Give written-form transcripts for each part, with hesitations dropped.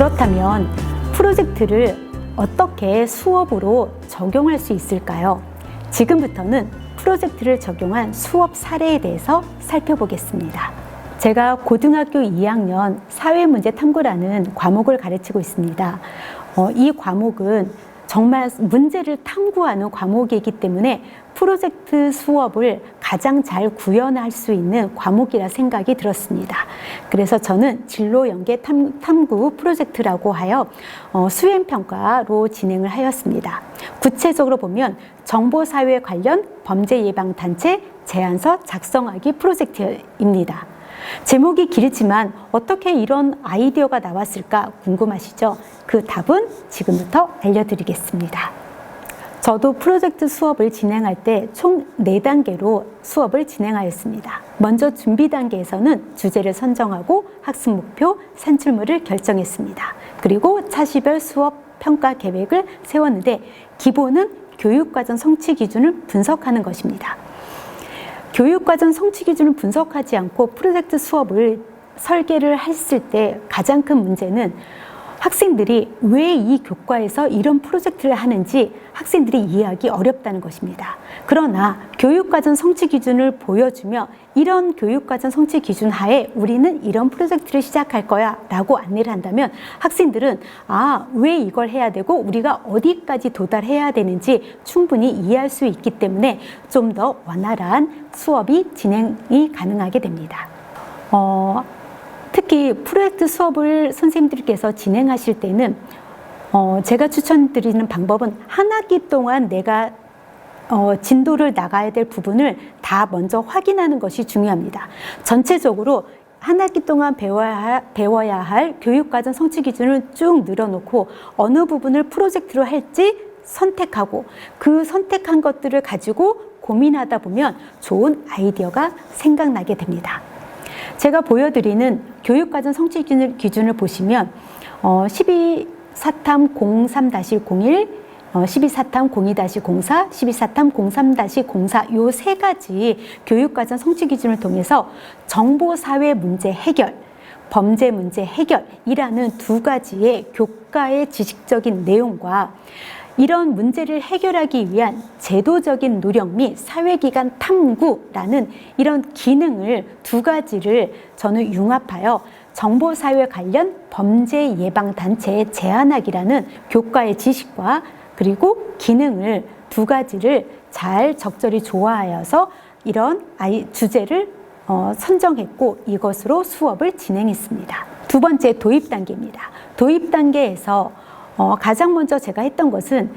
그렇다면 프로젝트를 어떻게 수업으로 적용할 수 있을까요? 지금부터는 프로젝트를 적용한 수업 사례에 대해서 살펴보겠습니다. 제가 고등학교 2학년 사회문제 탐구라는 과목을 가르치고 있습니다. 이 과목은 정말 문제를 탐구하는 과목이기 때문에 프로젝트 수업을 가장 잘 구현할 수 있는 과목이라 생각이 들었습니다. 그래서 저는 진로 연계 탐구 프로젝트라고 하여 수행평가로 진행을 하였습니다. 구체적으로 보면 정보사회 관련 범죄예방단체 제안서 작성하기 프로젝트입니다. 제목이 길지만 어떻게 이런 아이디어가 나왔을까 궁금하시죠? 그 답은 지금부터 알려드리겠습니다. 저도 프로젝트 수업을 진행할 때 총 4단계로 수업을 진행하였습니다. 먼저 준비 단계에서는 주제를 선정하고 학습 목표, 산출물을 결정했습니다. 그리고 차시별 수업 평가 계획을 세웠는데 기본은 교육과정 성취 기준을 분석하는 것입니다. 교육과정 성취 기준을 분석하지 않고 프로젝트 수업을 설계를 했을 때 가장 큰 문제는 학생들이 왜 이 교과에서 이런 프로젝트를 하는지 학생들이 이해하기 어렵다는 것입니다. 그러나 교육과정 성취 기준을 보여주며 이런 교육과정 성취 기준 하에 우리는 이런 프로젝트를 시작할 거야 라고 안내를 한다면 학생들은 왜 이걸 해야 되고 우리가 어디까지 도달해야 되는지 충분히 이해할 수 있기 때문에 좀 더 원활한 수업이 진행이 가능하게 됩니다. 특히 프로젝트 수업을 선생님들께서 진행하실 때는 제가 추천드리는 방법은 한 학기 동안 내가 진도를 나가야 될 부분을 다 먼저 확인하는 것이 중요합니다. 전체적으로 한 학기 동안 배워야 할 교육과정 성취 기준을 쭉 늘어놓고 어느 부분을 프로젝트로 할지 선택하고 그 선택한 것들을 가지고 고민하다 보면 좋은 아이디어가 생각나게 됩니다. 제가 보여드리는 교육과정 성취 기준을 보시면 12사탐 03-01, 12사탐 02-04, 12사탐 03-04 요 3가지 교육과정 성취 기준을 통해서 정보사회 문제 해결, 범죄 문제 해결이라는 2가지의 교과의 지식적인 내용과 이런 문제를 해결하기 위한 제도적인 노력 및 사회기관 탐구라는 이런 기능을 2가지를 저는 융합하여 정보사회 관련 범죄 예방단체의 제안하기라는 교과의 지식과 그리고 기능을 2가지를 잘 적절히 조화하여서 이런 주제를 선정했고 이것으로 수업을 진행했습니다. 2번째 도입 단계입니다. 도입 단계에서 가장 먼저 제가 했던 것은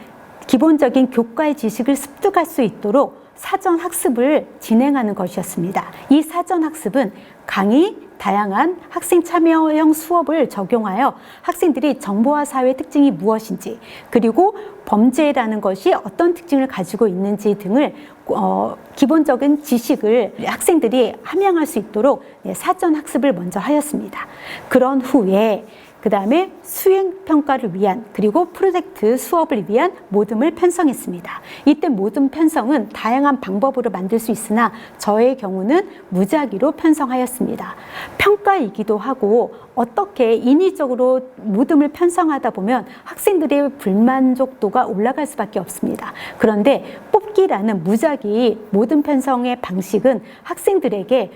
기본적인 교과의 지식을 습득할 수 있도록 사전 학습을 진행하는 것이었습니다. 이 사전 학습은 강의, 다양한 학생 참여형 수업을 적용하여 학생들이 정보화 사회의 특징이 무엇인지 그리고 범죄라는 것이 어떤 특징을 가지고 있는지 등을 기본적인 지식을 학생들이 함양할 수 있도록 사전 학습을 먼저 하였습니다. 그런 후에 그 다음에 수행평가를 위한 그리고 프로젝트 수업을 위한 모둠을 편성했습니다. 이때 모둠 편성은 다양한 방법으로 만들 수 있으나 저의 경우는 무작위로 편성하였습니다. 평가이기도 하고 어떻게 인위적으로 모둠을 편성하다 보면 학생들의 불만족도가 올라갈 수밖에 없습니다. 그런데 뽑기라는 무작위 모둠 편성의 방식은 학생들에게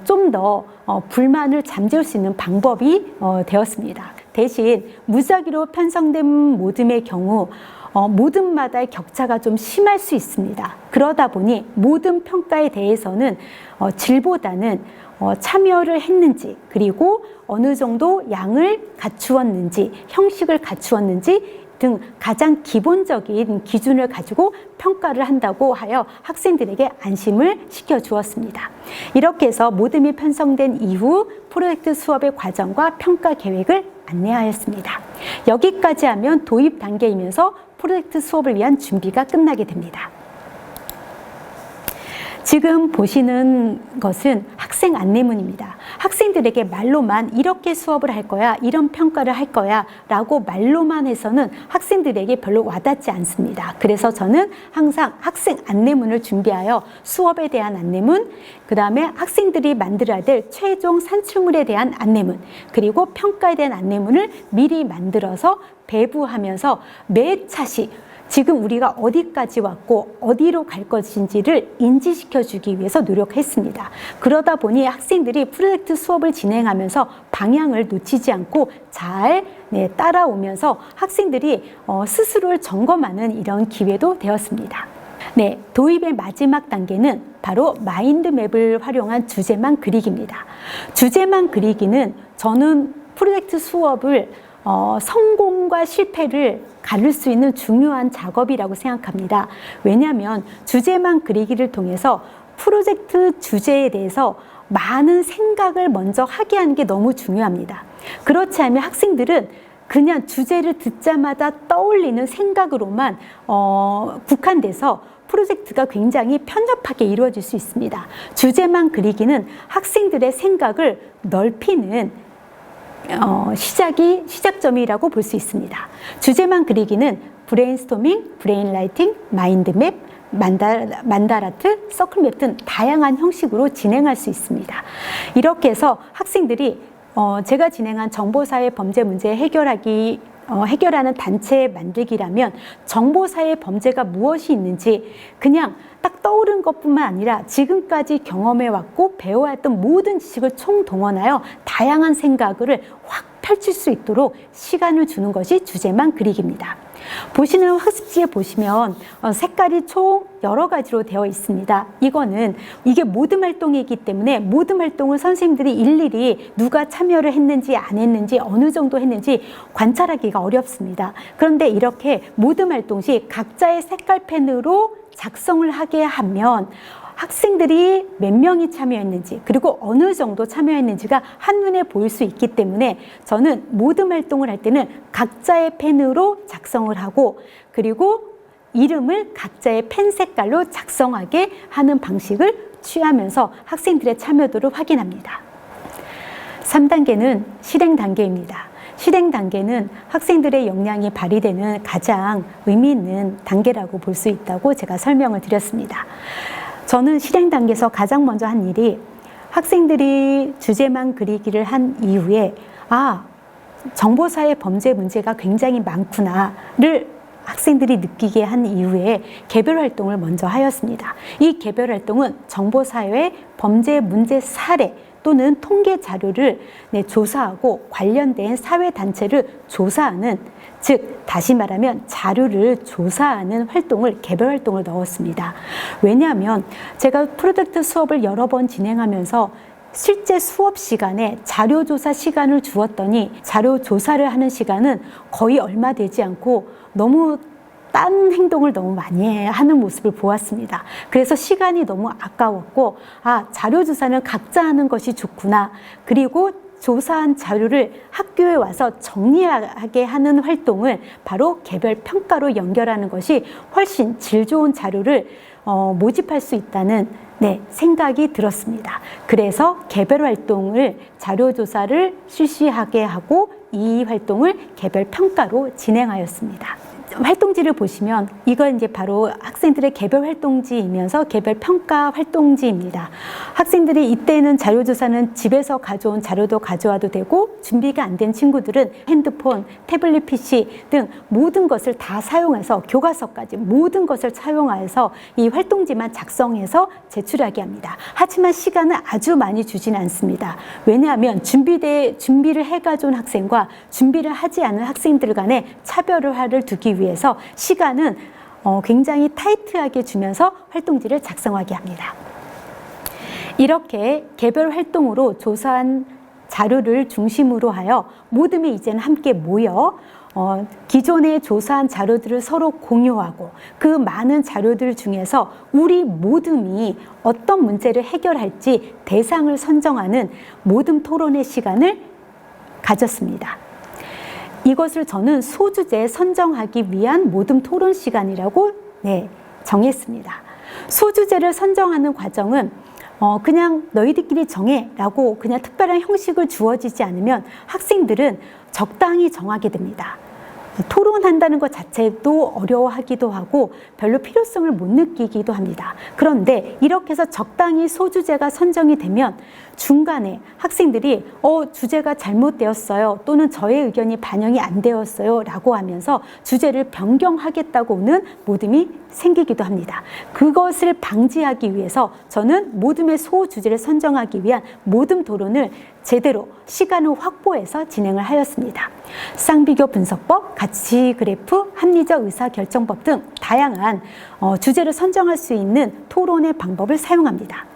좀 더 불만을 잠재울 수 있는 방법이 되었습니다. 대신 무작위로 편성된 모둠의 경우 모둠마다의 격차가 좀 심할 수 있습니다. 그러다 보니 모둠 평가에 대해서는 질보다는 참여를 했는지 그리고 어느 정도 양을 갖추었는지 형식을 갖추었는지 등 가장 기본적인 기준을 가지고 평가를 한다고 하여 학생들에게 안심을 시켜주었습니다. 이렇게 해서 모둠이 편성된 이후 프로젝트 수업의 과정과 평가 계획을 안내하였습니다. 여기까지 하면 도입 단계이면서 프로젝트 수업을 위한 준비가 끝나게 됩니다. 지금 보시는 것은 학생 안내문입니다. 학생들에게 말로만 이렇게 수업을 할 거야, 이런 평가를 할 거야 라고 말로만 해서는 학생들에게 별로 와닿지 않습니다. 그래서 저는 항상 학생 안내문을 준비하여 수업에 대한 안내문, 그 다음에 학생들이 만들어야 될 최종 산출물에 대한 안내문, 그리고 평가에 대한 안내문을 미리 만들어서 배부하면서 매 차시 지금 우리가 어디까지 왔고 어디로 갈 것인지를 인지시켜 주기 위해서 노력했습니다. 그러다 보니 학생들이 프로젝트 수업을 진행하면서 방향을 놓치지 않고 잘 따라오면서 학생들이 스스로를 점검하는 이런 기회도 되었습니다. 네, 도입의 마지막 단계는 바로 마인드맵을 활용한 주제만 그리기입니다. 주제만 그리기는 저는 프로젝트 수업을 성공과 실패를 가릴 수 있는 중요한 작업이라고 생각합니다. 왜냐하면 주제만 그리기를 통해서 프로젝트 주제에 대해서 많은 생각을 먼저 하게 하는 게 너무 중요합니다. 그렇지 않으면 학생들은 그냥 주제를 듣자마자 떠올리는 생각으로만 국한돼서 프로젝트가 굉장히 편협하게 이루어질 수 있습니다. 주제만 그리기는 학생들의 생각을 넓히는 시작점이라고 볼 수 있습니다. 주제만 그리기는 브레인스토밍, 브레인라이팅, 마인드맵, 만다라트, 서클맵 등 다양한 형식으로 진행할 수 있습니다. 이렇게 해서 학생들이 제가 진행한 정보사회 범죄 문제 해결하는 단체 만들기라면 정보사회 범죄가 무엇이 있는지 그냥 딱 떠오른 것뿐만 아니라 지금까지 경험해왔고 배워왔던 모든 지식을 총동원하여 다양한 생각을 확 펼칠 수 있도록 시간을 주는 것이 주제만 그리기입니다. 보시는 학습지에 보시면 색깔이 총 여러 가지로 되어 있습니다. 이게 모듬 활동이기 때문에 모듬 활동을 선생님들이 일일이 누가 참여를 했는지 안 했는지 어느 정도 했는지 관찰하기가 어렵습니다. 그런데 이렇게 모듬 활동 시 각자의 색깔펜으로 작성을 하게 하면 학생들이 몇 명이 참여했는지 그리고 어느 정도 참여했는지가 한눈에 보일 수 있기 때문에 저는 모듬 활동을 할 때는 각자의 펜으로 작성을 하고 그리고 이름을 각자의 펜 색깔로 작성하게 하는 방식을 취하면서 학생들의 참여도를 확인합니다. 3단계는 실행 단계입니다. 실행 단계는 학생들의 역량이 발휘되는 가장 의미 있는 단계라고 볼 수 있다고 제가 설명을 드렸습니다. 저는 실행 단계에서 가장 먼저 한 일이 학생들이 주제만 그리기를 한 이후에 정보사회 범죄 문제가 굉장히 많구나를 학생들이 느끼게 한 이후에 개별 활동을 먼저 하였습니다. 이 개별 활동은 정보사회 범죄 문제 사례 또는 통계 자료를 조사하고 관련된 사회단체를 조사하는, 즉 다시 말하면 자료를 조사하는 활동을, 개별 활동을 넣었습니다. 왜냐하면 제가 프로젝트 수업을 여러 번 진행하면서 실제 수업 시간에 자료 조사 시간을 주었더니 자료 조사를 하는 시간은 거의 얼마 되지 않고 너무 딴 행동을 너무 많이 하는 모습을 보았습니다. 그래서 시간이 너무 아까웠고 자료 조사는 각자 하는 것이 좋구나. 그리고 조사한 자료를 학교에 와서 정리하게 하는 활동을 바로 개별 평가로 연결하는 것이 훨씬 질 좋은 자료를 모집할 수 있다는 생각이 들었습니다. 그래서 개별 활동을, 자료 조사를 실시하게 하고 이 활동을 개별 평가로 진행하였습니다. 활동지를 보시면 이건 이제 바로 학생들의 개별 활동지이면서 개별 평가 활동지입니다. 학생들이 이때는 자료조사는 집에서 가져온 자료도 가져와도 되고 준비가 안 된 친구들은 핸드폰, 태블릿 PC 등 모든 것을 다 사용해서 교과서까지 모든 것을 사용해서 이 활동지만 작성해서 제출하게 합니다. 하지만 시간은 아주 많이 주지는 않습니다. 왜냐하면 준비를 해 가져온 학생과 준비를 하지 않은 학생들 간의 차별화를 두기 위해서 시간은 굉장히 타이트하게 주면서 활동지를 작성하게 합니다. 이렇게 개별 활동으로 조사한 자료를 중심으로 하여 모듬이 이제는 함께 모여 기존에 조사한 자료들을 서로 공유하고 그 많은 자료들 중에서 우리 모듬이 어떤 문제를 해결할지 대상을 선정하는 모듬 토론의 시간을 가졌습니다. 이것을 저는 소주제 선정하기 위한 모듬 토론 시간이라고 정했습니다. 소주제를 선정하는 과정은 그냥 너희들끼리 정해 라고 그냥 특별한 형식을 주어지지 않으면 학생들은 적당히 정하게 됩니다. 토론한다는 것 자체도 어려워하기도 하고 별로 필요성을 못 느끼기도 합니다. 그런데 이렇게 해서 적당히 소주제가 선정이 되면 중간에 학생들이 주제가 잘못되었어요 또는 저의 의견이 반영이 안 되었어요 라고 하면서 주제를 변경하겠다고는 모둠이 생기기도 합니다. 그것을 방지하기 위해서 저는 모둠의 소주제를 선정하기 위한 모둠 토론을 제대로 시간을 확보해서 진행을 하였습니다. 쌍비교 분석법, 가치 그래프, 합리적 의사결정법 등 다양한 주제를 선정할 수 있는 토론의 방법을 사용합니다.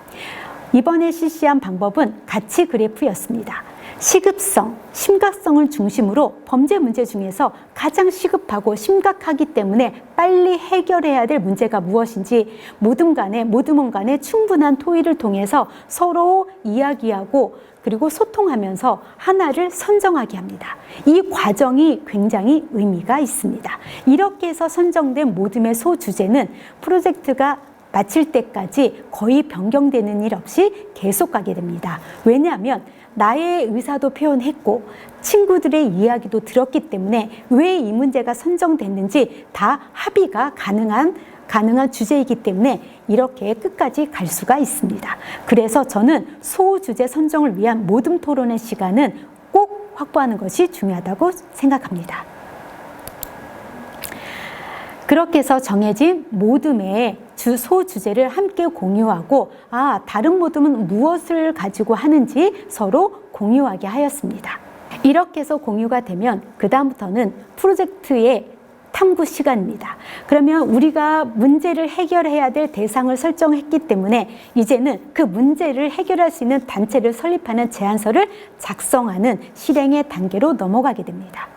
이번에 실시한 방법은 가치 그래프였습니다. 시급성, 심각성을 중심으로 범죄 문제 중에서 가장 시급하고 심각하기 때문에 빨리 해결해야 될 문제가 무엇인지 모둠원 간에 충분한 토의를 통해서 서로 이야기하고 그리고 소통하면서 하나를 선정하게 합니다. 이 과정이 굉장히 의미가 있습니다. 이렇게 해서 선정된 모둠의 소주제는 프로젝트가 마칠 때까지 거의 변경되는 일 없이 계속 가게 됩니다. 왜냐하면 나의 의사도 표현했고 친구들의 이야기도 들었기 때문에 왜 이 문제가 선정됐는지 다 합의가 가능한 주제이기 때문에 이렇게 끝까지 갈 수가 있습니다. 그래서 저는 소주제 선정을 위한 모둠 토론의 시간은 꼭 확보하는 것이 중요하다고 생각합니다. 그렇게 해서 정해진 모둠의 소주제를 함께 공유하고 다른 모둠은 무엇을 가지고 하는지 서로 공유하게 하였습니다. 이렇게 해서 공유가 되면 그 다음부터는 프로젝트의 탐구 시간입니다. 그러면 우리가 문제를 해결해야 될 대상을 설정했기 때문에 이제는 그 문제를 해결할 수 있는 단체를 설립하는 제안서를 작성하는 실행의 단계로 넘어가게 됩니다.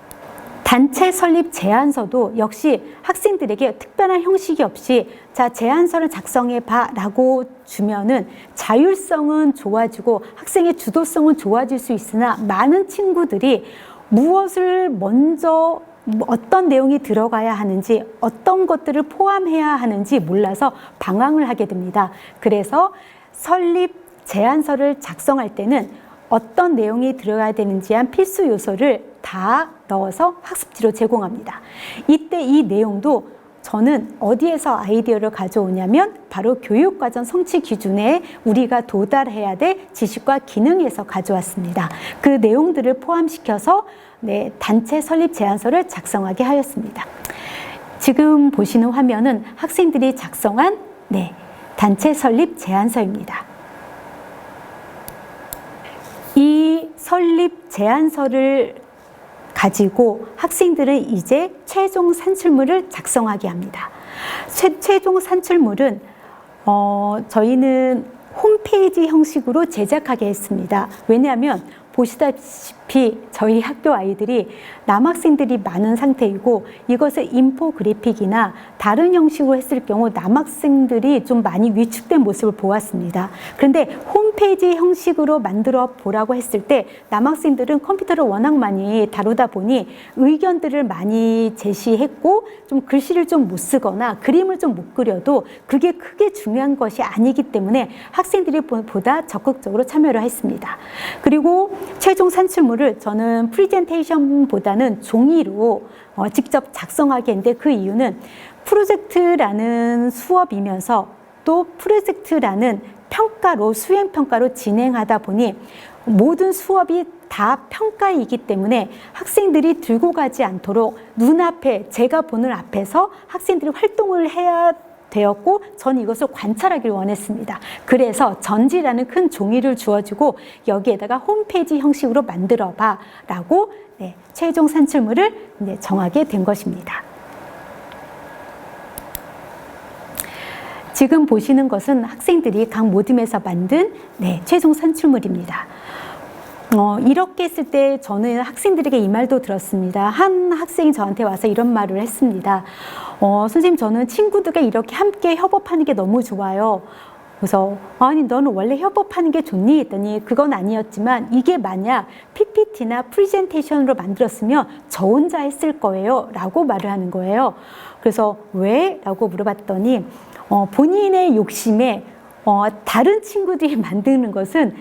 단체 설립 제안서도 역시 학생들에게 특별한 형식이 없이 자, 제안서를 작성해 봐 라고 주면은 자율성은 좋아지고 학생의 주도성은 좋아질 수 있으나 많은 친구들이 무엇을 먼저 어떤 내용이 들어가야 하는지 어떤 것들을 포함해야 하는지 몰라서 방황을 하게 됩니다. 그래서 설립 제안서를 작성할 때는 어떤 내용이 들어가야 되는지 한 필수 요소를 다 넣어서 학습지로 제공합니다. 이때 이 내용도 저는 어디에서 아이디어를 가져오냐면 바로 교육과정 성취 기준에 우리가 도달해야 될 지식과 기능에서 가져왔습니다. 그 내용들을 포함시켜서 단체 설립 제안서를 작성하게 하였습니다. 지금 보시는 화면은 학생들이 작성한 단체 설립 제안서입니다. 이 설립 제안서를 가지고 학생들은 이제 최종 산출물을 작성하게 합니다. 최종 산출물은 저희는 홈페이지 형식으로 제작하게 했습니다. 왜냐하면 보시다시피 저희 학교 아이들이 남학생들이 많은 상태이고 이것을 인포그래픽이나 다른 형식으로 했을 경우 남학생들이 좀 많이 위축된 모습을 보았습니다. 그런데 홈페이지 형식으로 만들어 보라고 했을 때 남학생들은 컴퓨터를 워낙 많이 다루다 보니 의견들을 많이 제시했고 좀 글씨를 좀 못 쓰거나 그림을 좀 못 그려도 그게 크게 중요한 것이 아니기 때문에 학생들이 보다 적극적으로 참여를 했습니다. 그리고 최종 산출물을 저는 프리젠테이션보다는 종이로 직접 작성하게 했는데 그 이유는 프로젝트라는 수업이면서 또 프로젝트라는 평가로 수행평가로 진행하다 보니 모든 수업이 다 평가이기 때문에 학생들이 들고 가지 않도록 눈앞에 제가 보는 앞에서 학생들이 활동을 해야 되었고 저는 이것을 관찰하기를 원했습니다. 그래서 전지라는 큰 종이를 주어주고 여기에다가 홈페이지 형식으로 만들어 봐 라고 최종 산출물을 정하게 된 것입니다. 지금 보시는 것은 학생들이 각 모둠에서 만든 최종 산출물입니다. 이렇게 했을 때 저는 학생들에게 이 말도 들었습니다. 한 학생이 저한테 와서 이런 말을 했습니다. 선생님, 저는 친구들과 이렇게 함께 협업하는 게 너무 좋아요. 그래서 아니 너는 원래 협업하는 게 좋니? 했더니 그건 아니었지만 이게 만약 PPT나 프레젠테이션으로 만들었으면 저 혼자 했을 거예요 라고 말을 하는 거예요. 그래서 왜? 라고 물어봤더니 본인의 욕심에 다른 친구들이 만드는 것은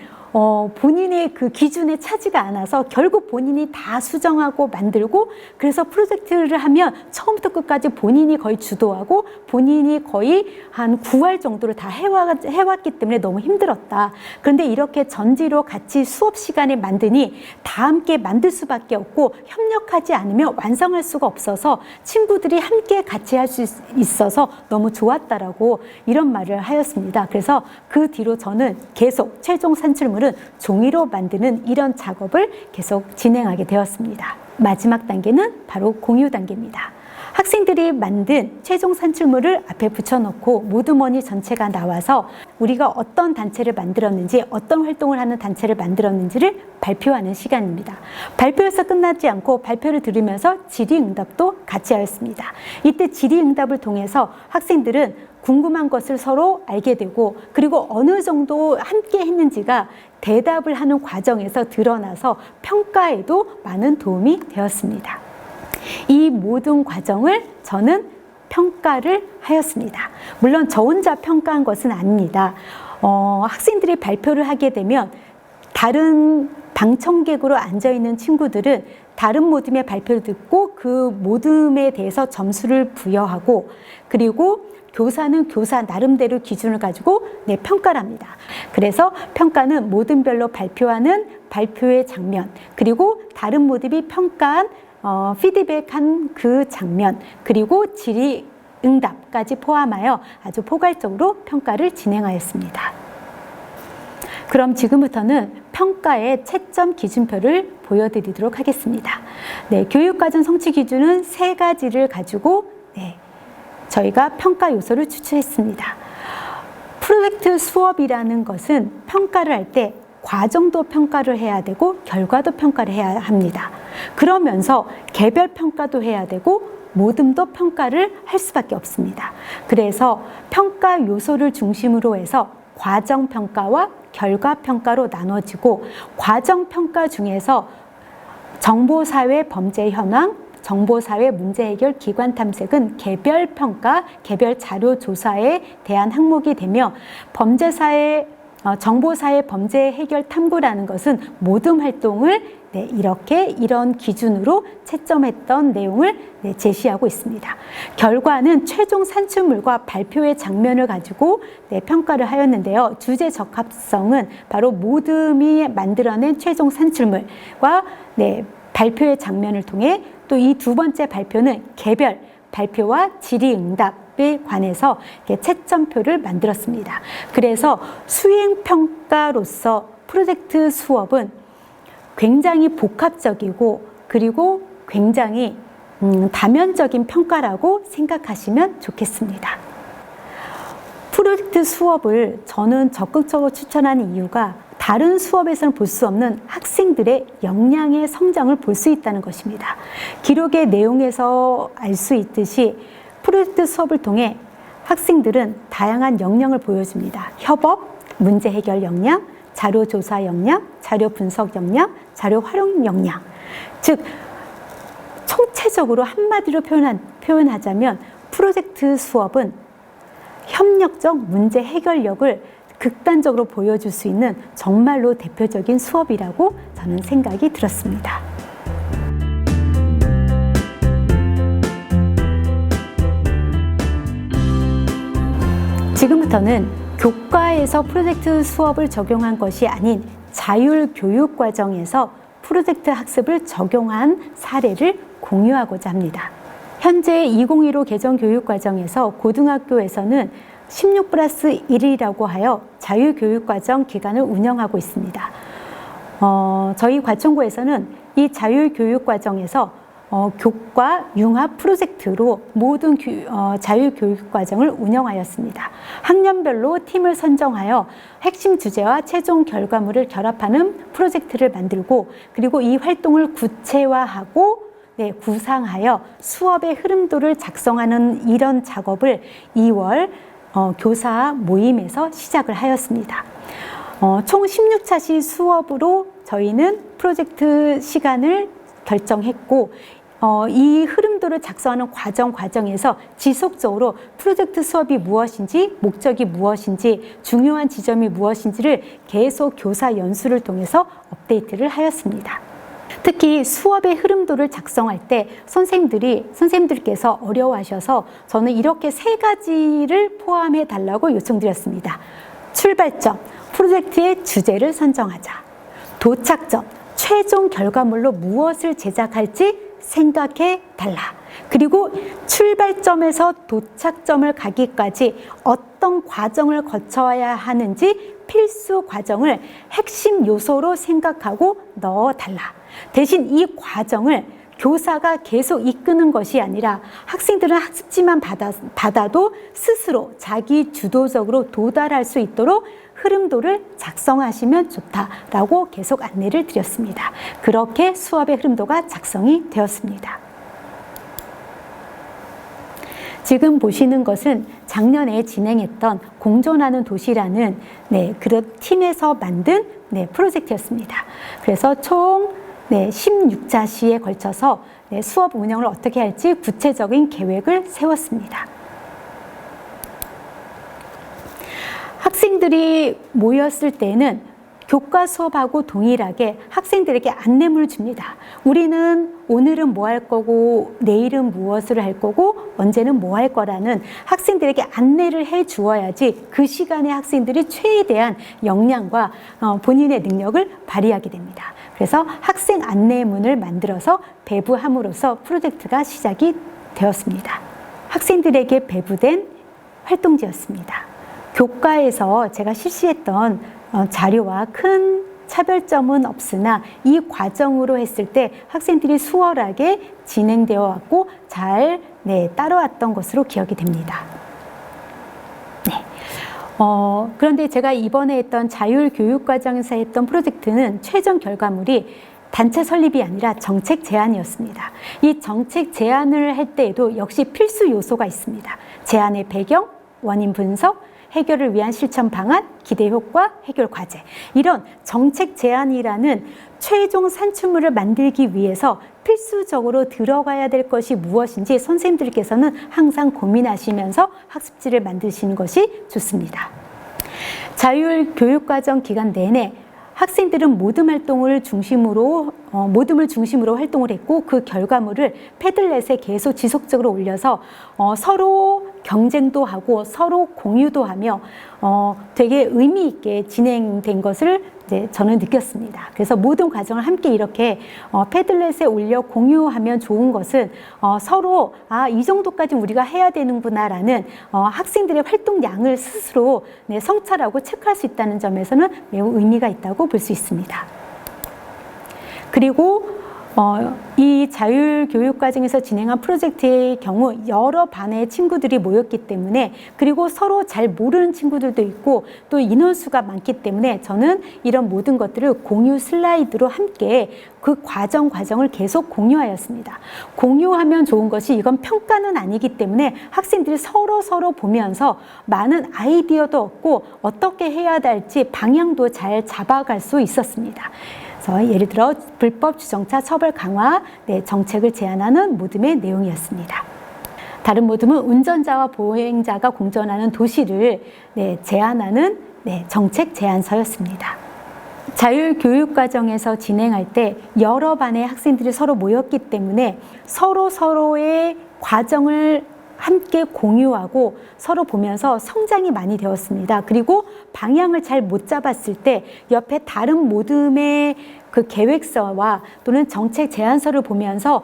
본인의 그 기준에 차지가 않아서 결국 본인이 다 수정하고 만들고, 그래서 프로젝트를 하면 처음부터 끝까지 본인이 거의 주도하고 본인이 거의 한 9할 정도를 다 해왔기 때문에 너무 힘들었다. 그런데 이렇게 전지로 같이 수업 시간에 만드니 다 함께 만들 수밖에 없고, 협력하지 않으면 완성할 수가 없어서 친구들이 함께 같이 할 수 있어서 너무 좋았다라고 이런 말을 하였습니다. 그래서 그 뒤로 저는 계속 최종 산출물을 종이로 만드는 이런 작업을 계속 진행하게 되었습니다. 마지막 단계는 바로 공유 단계입니다. 학생들이 만든 최종 산출물을 앞에 붙여놓고 모두머니 전체가 나와서 우리가 어떤 단체를 만들었는지, 어떤 활동을 하는 단체를 만들었는지를 발표하는 시간입니다. 발표에서 끝나지 않고 발표를 들으면서 질의응답도 같이 하였습니다. 이때 질의응답을 통해서 학생들은 궁금한 것을 서로 알게 되고, 그리고 어느 정도 함께 했는지가 대답을 하는 과정에서 드러나서 평가에도 많은 도움이 되었습니다. 이 모든 과정을 저는 평가를 하였습니다. 물론 저 혼자 평가한 것은 아닙니다. 학생들이 발표를 하게 되면 다른 방청객으로 앉아있는 친구들은 다른 모둠의 발표를 듣고 그 모둠에 대해서 점수를 부여하고, 그리고 교사는 교사 나름대로 기준을 가지고 평가를 합니다. 그래서 평가는 모둠별로 발표하는 발표의 장면, 그리고 다른 모둠이 평가한 피드백한 그 장면, 그리고 질의응답까지 포함하여 아주 포괄적으로 평가를 진행하였습니다. 그럼 지금부터는 평가의 채점 기준표를 보여드리도록 하겠습니다. 교육과정 성취 기준은 3가지를 가지고 저희가 평가 요소를 추출했습니다. 프로젝트 수업이라는 것은 평가를 할 때 과정도 평가를 해야 되고 결과도 평가를 해야 합니다. 그러면서 개별 평가도 해야 되고 모둠도 평가를 할 수밖에 없습니다. 그래서 평가 요소를 중심으로 해서 과정 평가와 결과 평가로 나눠지고, 과정 평가 중에서 정보사회 범죄 현황, 정보사회 문제 해결 기관 탐색은 개별 평가, 개별 자료 조사에 대한 항목이 되며, 정보사회 범죄 해결 탐구라는 것은 모둠 활동을 이런 기준으로 채점했던 내용을 제시하고 있습니다. 결과는 최종 산출물과 발표의 장면을 가지고 평가를 하였는데요. 주제 적합성은 바로 모둠이 만들어낸 최종 산출물과 발표의 장면을 통해, 또 이 두 번째 발표는 개별 발표와 질의응답에 관해서 채점표를 만들었습니다. 그래서 수행평가로서 프로젝트 수업은 굉장히 복합적이고, 그리고 굉장히 다면적인 평가라고 생각하시면 좋겠습니다. 프로젝트 수업을 저는 적극적으로 추천하는 이유가 다른 수업에서는 볼 수 없는 학생들의 역량의 성장을 볼 수 있다는 것입니다. 기록의 내용에서 알 수 있듯이 프로젝트 수업을 통해 학생들은 다양한 역량을 보여줍니다. 협업, 문제 해결 역량, 자료 조사 역량, 자료 분석 역량, 자료 활용 역량. 즉, 총체적으로 한마디로 표현하자면 프로젝트 수업은 협력적 문제 해결력을 극단적으로 보여줄 수 있는 정말로 대표적인 수업이라고 저는 생각이 들었습니다. 지금부터는 교과에서 프로젝트 수업을 적용한 것이 아닌 자율교육 과정에서 프로젝트 학습을 적용한 사례를 공유하고자 합니다. 현재 2015 개정 교육 과정에서 고등학교에서는 16+1이라고 하여 자율교육과정 기간을 운영하고 있습니다. 저희 과천고에서는 이 자율교육과정에서 교과 융합 프로젝트로 모든 자율교육과정을 운영하였습니다. 학년별로 팀을 선정하여 핵심 주제와 최종 결과물을 결합하는 프로젝트를 만들고, 그리고 이 활동을 구체화하고 구상하여 수업의 흐름도를 작성하는 이런 작업을 2월 교사 모임에서 시작을 하였습니다. 총 16차시 수업으로 저희는 프로젝트 시간을 결정했고, 이 흐름도를 작성하는 과정에서 지속적으로 프로젝트 수업이 무엇인지, 목적이 무엇인지, 중요한 지점이 무엇인지를 계속 교사 연수를 통해서 업데이트를 하였습니다. 특히 수업의 흐름도를 작성할 때 선생님들께서 어려워하셔서 저는 이렇게 3가지를 포함해 달라고 요청드렸습니다. 출발점, 프로젝트의 주제를 선정하자. 도착점, 최종 결과물로 무엇을 제작할지 생각해 달라. 그리고 출발점에서 도착점을 가기까지 어떤 과정을 거쳐야 하는지 필수 과정을 핵심 요소로 생각하고 넣어 달라. 대신 이 과정을 교사가 계속 이끄는 것이 아니라 학생들은 학습지만 받아도 스스로 자기 주도적으로 도달할 수 있도록 흐름도를 작성하시면 좋다라고 계속 안내를 드렸습니다. 그렇게 수업의 흐름도가 작성이 되었습니다. 지금 보시는 것은 작년에 진행했던 공존하는 도시라는 그런 팀에서 만든 프로젝트였습니다. 그래서 총 16자시에 걸쳐서 수업 운영을 어떻게 할지 구체적인 계획을 세웠습니다. 학생들이 모였을 때는 교과 수업하고 동일하게 학생들에게 안내문을 줍니다. 우리는 오늘은 뭐 할 거고 내일은 무엇을 할 거고 언제는 뭐 할 거라는 학생들에게 안내를 해 주어야지 그 시간에 학생들이 최대한 역량과 본인의 능력을 발휘하게 됩니다. 그래서 학생 안내문을 만들어서 배부함으로써 프로젝트가 시작이 되었습니다. 학생들에게 배부된 활동지였습니다. 교과에서 제가 실시했던 자료와 큰 차별점은 없으나 이 과정으로 했을 때 학생들이 수월하게 진행되어 왔고 잘 따라왔던 것으로 기억이 됩니다. 그런데 제가 이번에 했던 자율교육과정에서 했던 프로젝트는 최종 결과물이 단체 설립이 아니라 정책 제안이었습니다. 이 정책 제안을 할 때에도 역시 필수 요소가 있습니다. 제안의 배경, 원인 분석, 해결을 위한 실천 방안, 기대 효과, 해결 과제. 이런 정책 제안이라는 최종 산출물을 만들기 위해서 필수적으로 들어가야 될 것이 무엇인지 선생님들께서는 항상 고민하시면서 학습지를 만드시는 것이 좋습니다. 자율교육과정 기간 내내 학생들은 모듬을 중심으로 활동을 했고 그 결과물을 패들렛에 계속 지속적으로 올려서 서로 경쟁도 하고 서로 공유도 하며 되게 의미 있게 진행된 것을 저는 느꼈습니다. 그래서 모든 과정을 함께 이렇게 패들렛에 올려 공유하면 좋은 것은 서로 이 정도까지 우리가 해야 되는구나라는 학생들의 활동량을 스스로 성찰하고 체크할 수 있다는 점에서는 매우 의미가 있다고 볼 수 있습니다. 그리고 이 자율교육과정에서 진행한 프로젝트의 경우 여러 반의 친구들이 모였기 때문에 그리고 서로 잘 모르는 친구들도 있고 또 인원수가 많기 때문에 저는 이런 모든 것들을 공유 슬라이드로 함께 그 과정을 계속 공유하였습니다. 공유하면 좋은 것이 이건 평가는 아니기 때문에 학생들이 서로 보면서 많은 아이디어도 얻고 어떻게 해야 될지 방향도 잘 잡아갈 수 있었습니다. 그래서 예를 들어 불법 주정차 처벌 강화 정책을 제안하는 모듬의 내용이었습니다. 다른 모듬은 운전자와 보행자가 공존하는 도시를 제안하는 정책 제안서였습니다. 자율교육과정에서 진행할 때 여러 반의 학생들이 서로 모였기 때문에 서로의 과정을 함께 공유하고 서로 보면서 성장이 많이 되었습니다. 그리고 방향을 잘 못 잡았을 때 옆에 다른 모듬의 그 계획서와 또는 정책 제안서를 보면서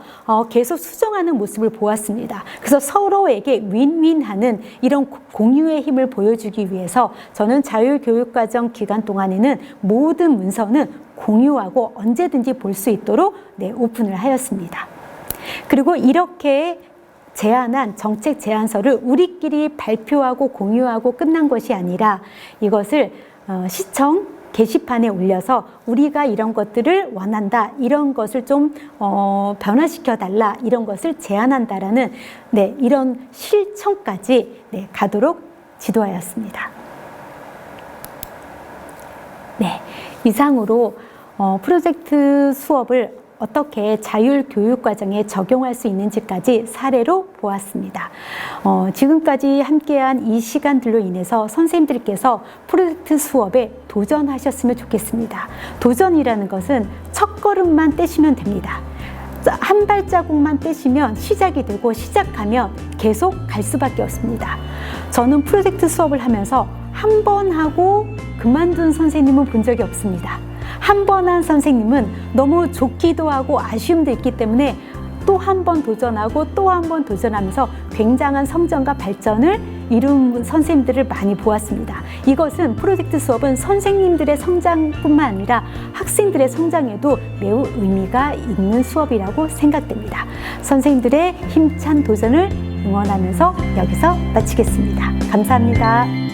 계속 수정하는 모습을 보았습니다. 그래서 서로에게 윈윈하는 이런 공유의 힘을 보여주기 위해서 저는 자율교육과정 기간 동안에는 모든 문서는 공유하고 언제든지 볼 수 있도록 오픈을 하였습니다. 그리고 이렇게 제안한 정책 제안서를 우리끼리 발표하고 공유하고 끝난 것이 아니라 이것을 시청 게시판에 올려서 우리가 이런 것들을 원한다, 이런 것을 좀 변화시켜 달라, 이런 것을 제안한다라는 이런 실천까지 가도록 지도하였습니다. 이상으로 프로젝트 수업을 어떻게 자율교육 과정에 적용할 수 있는지까지 사례로 보았습니다. 지금까지 함께한 이 시간들로 인해서 선생님들께서 프로젝트 수업에 도전하셨으면 좋겠습니다. 도전이라는 것은 첫걸음만 떼시면 됩니다. 한 발자국만 떼시면 시작이 되고 시작하면 계속 갈 수밖에 없습니다. 저는 프로젝트 수업을 하면서 한 번 하고 그만둔 선생님은 본 적이 없습니다. 한 번 한 선생님은 너무 좋기도 하고 아쉬움도 있기 때문에 또 한 번 도전하고 또 한 번 도전하면서 굉장한 성장과 발전을 이룬 선생님들을 많이 보았습니다. 이것은 프로젝트 수업은 선생님들의 성장뿐만 아니라 학생들의 성장에도 매우 의미가 있는 수업이라고 생각됩니다. 선생님들의 힘찬 도전을 응원하면서 여기서 마치겠습니다. 감사합니다.